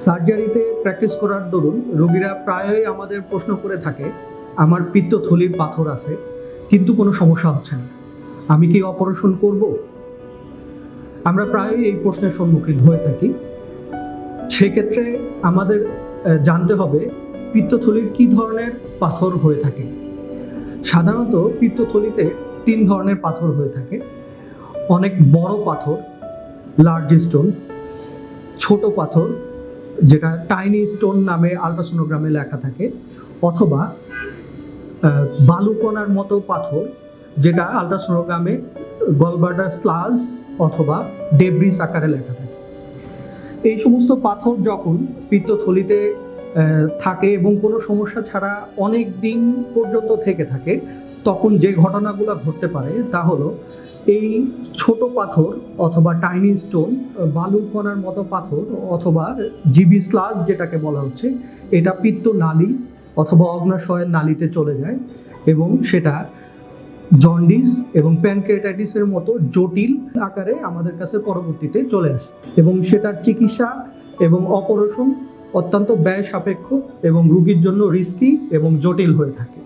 সার্জারিতে practice করার দরুন রোগীরা প্রায়ই আমাদের প্রশ্ন করে থাকে, আমার পিত্তথলির পাথর আছে কিন্তু কোনো সমস্যা হচ্ছে না, আমি কি অপারেশন করব? আমরা প্রায়ই এই প্রশ্নের সম্মুখীন হয়ে থাকি। সেক্ষেত্রে আমাদের জানতে হবে পিত্তথলির কী ধরনের পাথর হয়ে থাকে। সাধারণত পিত্তথলিতে 3 ধরনের পাথর হয়ে থাকে। অনেক বড় পাথর, লার্জ স্টোন, ছোট পাথর যেটা টাইনি স্টোন নামে আল্ট্রাসোনোগ্রামে লেখা থাকে, অথবা বালুকণার মতো পাথর যেটা আল্ট্রাসোনোগ্রামে গলব্লাডার স্লাজ অথবা ডেব্রিস আকারে লেখা থাকে। এই সমস্ত পাথর যখন পিত্তথলিতে থাকে এবং কোনো সমস্যা ছাড়া অনেক দিন পর্যন্ত থেকে থাকে, তখন যে ঘটনাগুলো ঘটতে পারে তা হলো এই ছোট পাথর অথবা টাইনি স্টোন, বালুকণার মতো পাথর অথবা জিবি স্লাজ যেটাকে বলা হচ্ছে, এটা পিত্ত নালী অথবা অগ্ন্যাশয়ের নালীতে চলে যায় এবং সেটা জন্ডিস এবং প্যানক্রিয়াটাইটিসের মতো জটিল আকারে আমাদের কাছে পরবর্তীতে চলে আসে এবং সেটার চিকিৎসা এবং অপারেশন অত্যন্ত ব্যয় সাপেক্ষ এবং রোগীর জন্য রিস্কি এবং জটিল হয়ে থাকে।